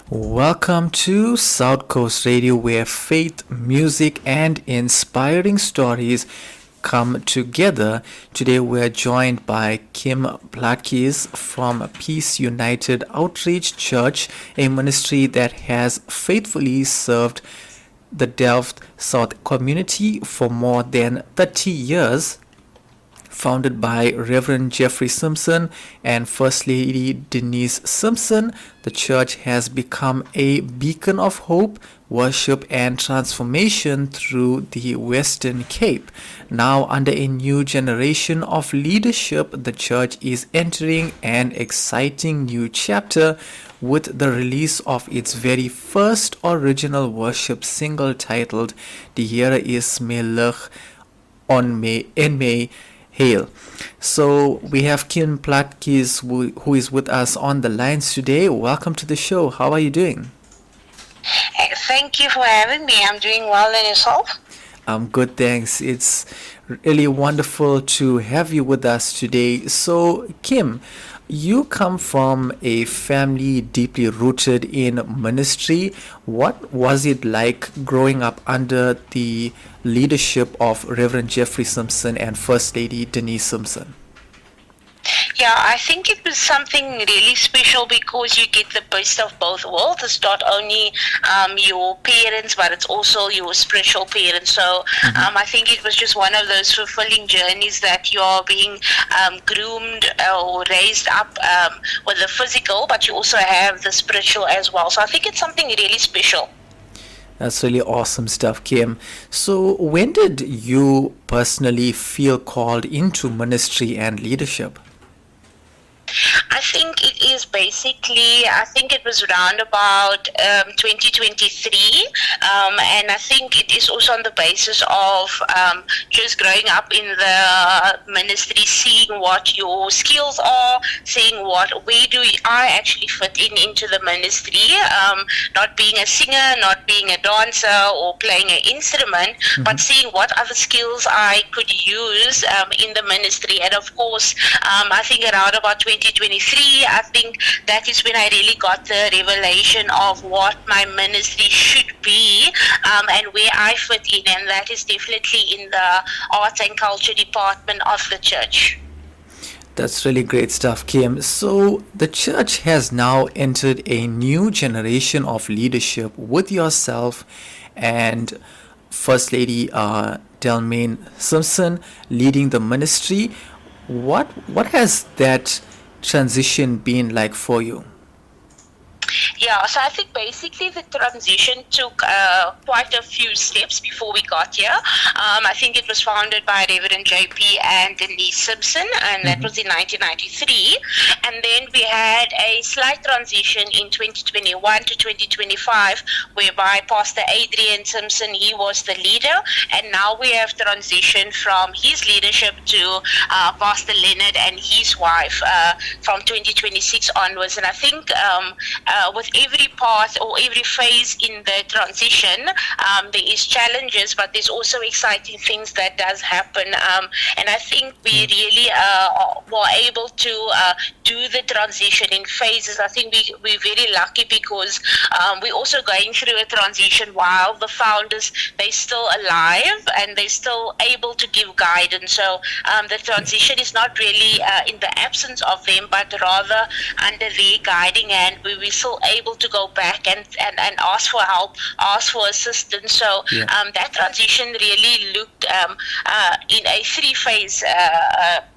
Welcome to South Coast Radio, where faith, music, and inspiring stories come together. Today, we're joined by Kim Platkes from Peace United Outreach Church, a ministry that has faithfully served the Delft South community for more than 30 years. Founded by Reverend Jeffrey Simpson and First Lady Denise Simpson, the church has become a beacon of hope, worship, and transformation through the Western Cape. Now, under a new generation of leadership, the church is entering an exciting new chapter with the release of its very first original worship single titled "Die Here is my lig on me in me." Heil. So we have Kim Platkes who is with us on the lines today. Welcome to the show. How are you doing? Thank you for having me. I'm doing well, and yourself? I'm good, thanks. It's really wonderful to have you with us today. So, Kim, you come from a family deeply rooted in ministry. What was it like growing up under the leadership of Reverend Jeffrey Simpson and First Lady Denise Simpson? Yeah, I think it was something really special because you get the best of both worlds. It's not only your parents, but it's also your spiritual parents. So I think it was just one of those fulfilling journeys that you are being groomed or raised up with the physical, but you also have the spiritual as well. So I think it's something really special. That's really awesome stuff, Kim. So, when did you personally feel called into ministry and leadership? I think it is basically, I think it was around about 2023, and I think it is also on the basis of just growing up in the ministry, seeing what your skills are, seeing where do I actually fit into the ministry, not being a singer, not being a dancer or playing an instrument, but seeing what other skills I could use in the ministry. And of course, I think around about 2023, I think that is when I really got the revelation of what my ministry should be and where I fit in, and that is definitely in the arts and culture department of the church. That's really great stuff, Kim. So, the church has now entered a new generation of leadership with yourself and First Lady Delmaine Simpson leading the ministry. What has that transition been like for you? Yeah, so I think basically the transition took quite a few steps before we got here. I think it was founded by Reverend JP and Denise Simpson, and that was in 1993. And then we had a slight transition in 2021 to 2025, whereby Pastor Adrian Simpson, he was the leader, and now we have transitioned from his leadership to Pastor Leonard and his wife from 2026 onwards. And I think with every part or every phase in the transition, there is challenges, but there's also exciting things that does happen. And I think we really were able to do the transition in phases. I think we're very lucky because we're also going through a transition while the founders, they're still alive and they're still able to give guidance. So the transition is not really in the absence of them, but rather under their guiding hand, we're still able to go back and ask for help, ask for assistance. So that transition really looked in a three-phase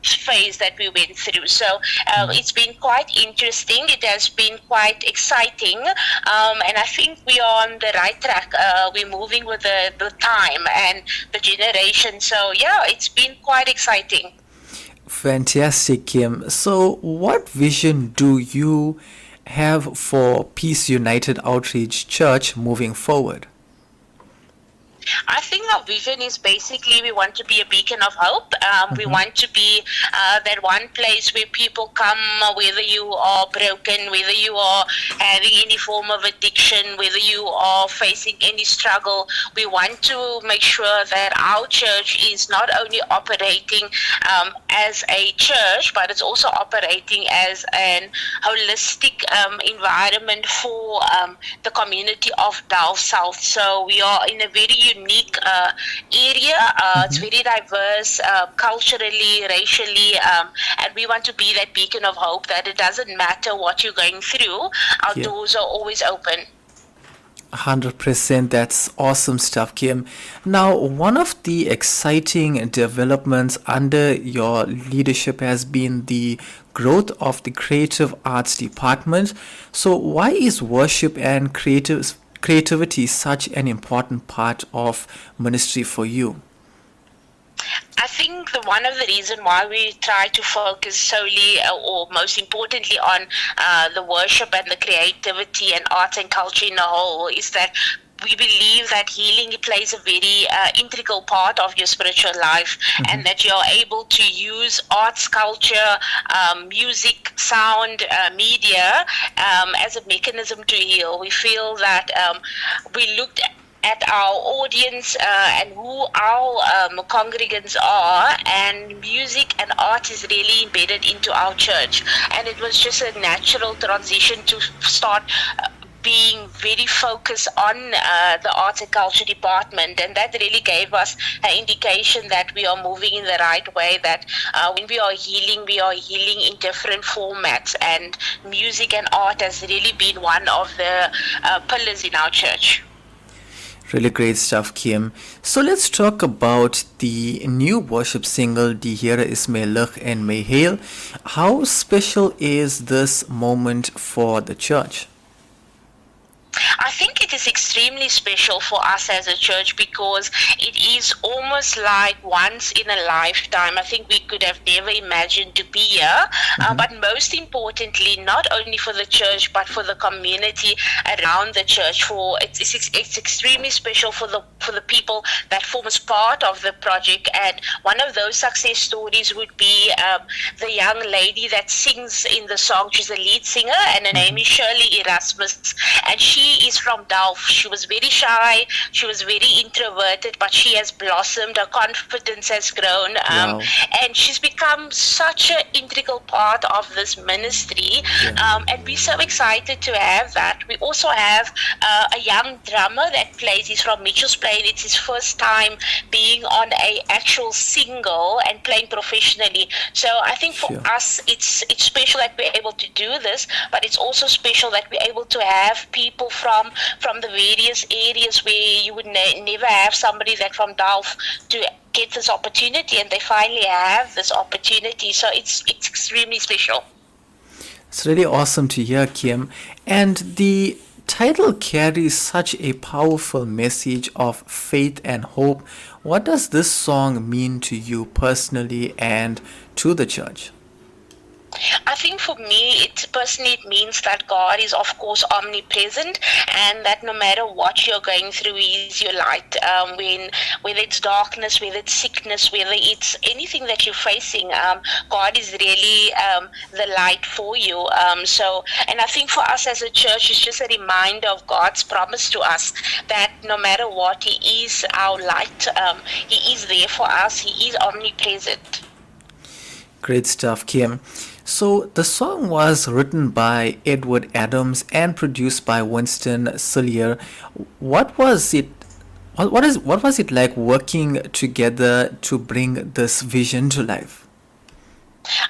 phase that we went through. So it's been quite interesting. It has been quite exciting, and I think we are on the right track. We're moving with the time and the generation. So yeah, it's been quite exciting. Fantastic, Kim. So, what vision do you have for Peace United Outreach Church moving forward? I think our vision is basically we want to be a beacon of hope. We Mm-hmm. want to be that one place where people come, whether you are broken, whether you are having any form of addiction, whether you are facing any struggle. We want to make sure that our church is not only operating as a church, but it's also operating as an holistic environment for the community of Dow South. So we are in a very unique area. It's Mm-hmm. very diverse culturally, racially, and we want to be that beacon of hope that it doesn't matter what you're going through, our Yeah. doors are always open. 100%. That's awesome stuff, Kim. Now, one of the exciting developments under your leadership has been the growth of the creative arts department. So, why is worship and creativity such an important part of ministry for you? I think one of the reason why we try to focus solely or most importantly on the worship and the creativity and arts and culture in a whole is that we believe that healing plays a very integral part of your spiritual life, and that you're able to use arts, culture, music, sound, media as a mechanism to heal. We feel that we looked at our audience and who our congregants are, and music and art is really embedded into our church, and it was just a natural transition to start being very focused on the arts and culture department, and that really gave us an indication that we are moving in the right way, that when we are healing in different formats, and music and art has really been one of the pillars in our church. Really great stuff, Kim. So let's talk about the new worship single, Die Here is mijn lucht en mijn Heil. How special is this moment for the church? I think it is extremely special for us as a church because it is almost like once in a lifetime. I think we could have never imagined to be here, but most importantly, not only for the church but for the community around the church. For it's extremely special for the people that forms part of the project. And one of those success stories would be the young lady that sings in the song. She's a lead singer, and her name is Shirley Erasmus, and she is from Delft. She was very shy, she was very introverted, but she has blossomed, her confidence has grown, Wow. and she's become such an integral part of this ministry. And we're so excited to have that. We also have a young drummer that plays. He's from Mitchell's Plain. It's his first time being on a actual single and playing professionally. So I think for Sure. us, it's special that we're able to do this, but it's also special that we're able to have people from the various areas where you would never have somebody that from Delft to get this opportunity, and they finally have this opportunity. So it's extremely special. It's really awesome to hear, Kim. And the title carries such a powerful message of faith and hope. What does this song mean to you personally and to the church? I think for me, it means that God is, of course, omnipresent, and that no matter what you're going through, He is your light. Whether it's darkness, whether it's sickness, whether it's anything that you're facing, God is really the light for you. And I think for us as a church, it's just a reminder of God's promise to us that no matter what, He is our light. He is there for us. He is omnipresent. Great stuff, Kim. So the song was written by Edward Adams and produced by Winston Cillier. What was it? What was it like working together to bring this vision to life?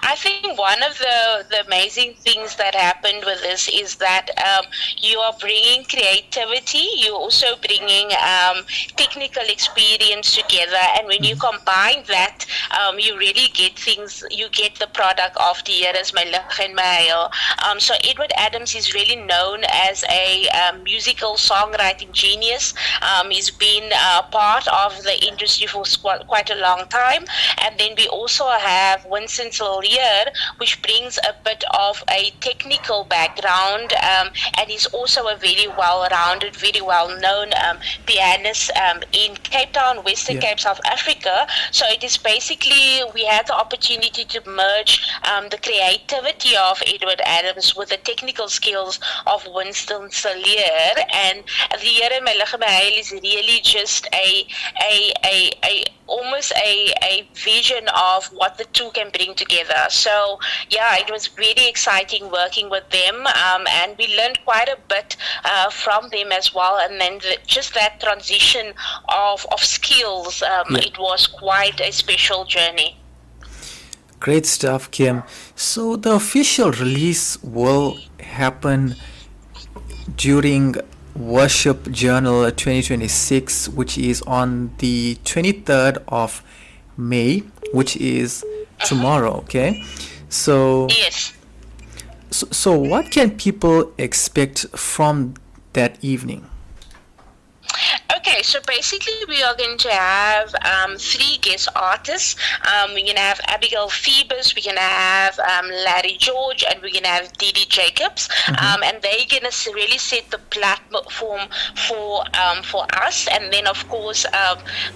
I think one of the amazing things that happened with this is that you are bringing creativity, you're also bringing technical experience together, and when you combine that, you really get things, you get the product of the year as my lucht and my Heil. So Edward Adams is really known as a musical songwriting genius. He's been part of the industry for quite a long time. And then we also have Winston Cillier, musical ear, which brings a bit of a technical background, and he's also a very well-rounded, very well-known pianist in Cape Town, Western Yeah. Cape, South Africa. So it is basically, we had the opportunity to merge the creativity of Edward Adams with the technical skills of Winston Salier, and the Here Heil is really just a almost a vision of what the two can bring together. So yeah, it was very exciting working with them, and we learned quite a bit from them as well. And then just that transition of skills, Yeah. it was quite a special journey. Great stuff, Kim. So the official release will happen during Worship Journal 2026, which is on the 23rd of May, which is tomorrow. Okay, so Yes. so what can people expect from that evening? Okay, so basically we are going to have three guest artists. We're going to have Abigail Phoebus, we're going to have Larry George, and we're going to have Didi Jacobs. And they're going to really set the platform for us. And then, of course,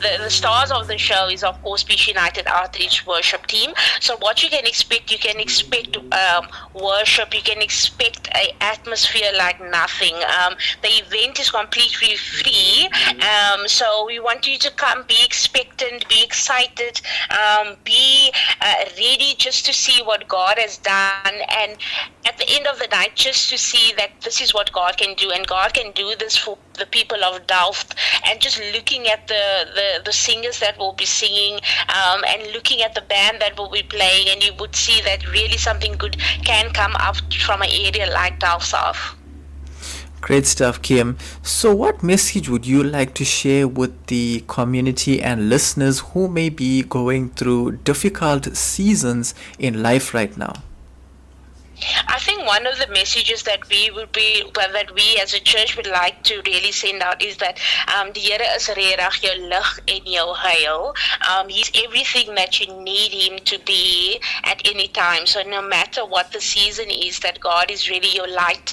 the stars of the show is, of course, Peace United Outreach Worship Team. So what you can expect worship, you can expect an atmosphere like nothing. The event is completely free. So we want you to come, be expectant, be excited, be ready just to see what God has done, and at the end of the night, just to see that this is what God can do, and God can do this for the people of Delft. And just looking at the singers that will be singing, and looking at the band that will be playing, and you would see that really something good can come up from an area like Delft South. Great stuff, Kim. So what message would you like to share with the community and listeners who may be going through difficult seasons in life right now? I think one of the messages that we as a church would like to really send out is that die Here is regtig jou lig en jou heil. He's everything that you need him to be at any time. So no matter what the season is, that God is really your light,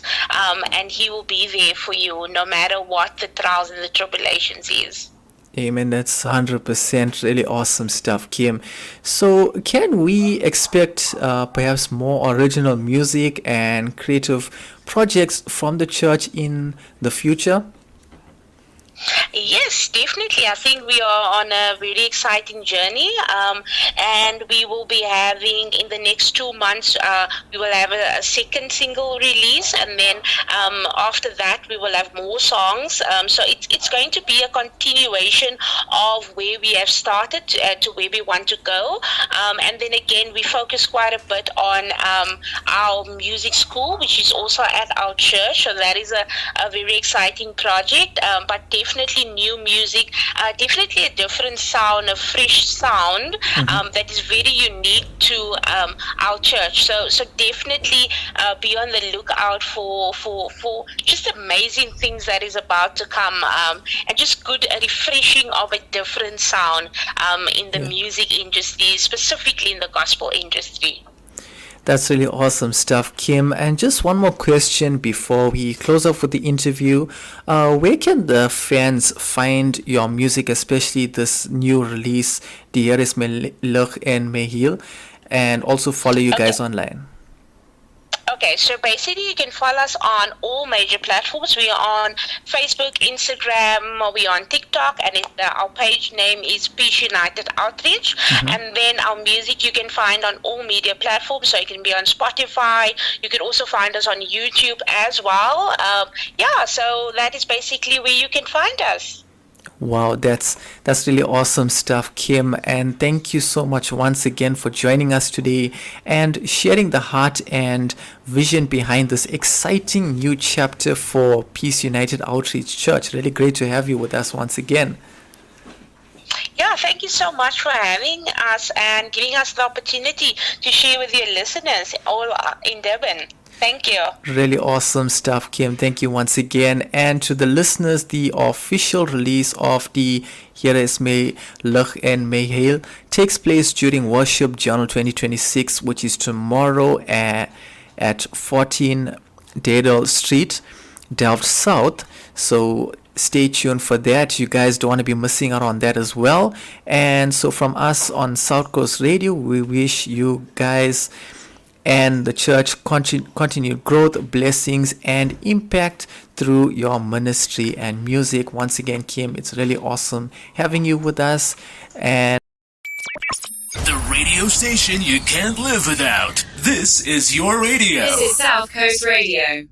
and he will be there for you no matter what the trials and the tribulations is. Amen. That's 100% really awesome stuff, Kim. So, can we expect perhaps more original music and creative projects from the church in the future? Yes, definitely. I think we are on a very exciting journey, and we will be having in the next 2 months. We will have a second single release, and then after that we will have more songs. So it's going to be a continuation of where we have started to where we want to go, and then again we focus quite a bit on our music school, which is also at our church. So that is a very exciting project, but definitely new music, definitely a different sound, a fresh sound, that is very unique to our church. So definitely be on the lookout for just amazing things that is about to come, and just good refreshing of a different sound in the music industry, specifically in the gospel industry. That's really awesome stuff, Kim. And just one more question before we close off with the interview. Where can the fans find your music, especially this new release, Die Here is lig en Heil, and also follow you guys online? Okay, so basically you can follow us on all major platforms. We are on Facebook, Instagram, we are on TikTok, and our page name is Peace United Outreach. And then our music you can find on all media platforms, so you can be on Spotify. You can also find us on YouTube as well. So that is basically where you can find us. Wow, that's really awesome stuff, Kim. And thank you so much once again for joining us today and sharing the heart and vision behind this exciting new chapter for Peace United Outreach Church. Really great to have you with us once again. Yeah, thank you so much for having us and giving us the opportunity to share with your listeners all in Durban. Thank you. Really awesome stuff, Kim. Thank you once again. And to the listeners, the official release of the Here is May Lig en May Heil takes place during Worship Journal 2026, which is tomorrow at 14 Dedal Street, Delft South. So stay tuned for that. You guys don't want to be missing out on that as well. And so from us on South Coast Radio, we wish you guys and the church continued growth, blessings, and impact through your ministry and music. Once again, Kim, it's really awesome having you with us. And the radio station you can't live without. This is your radio. This is South Coast Radio.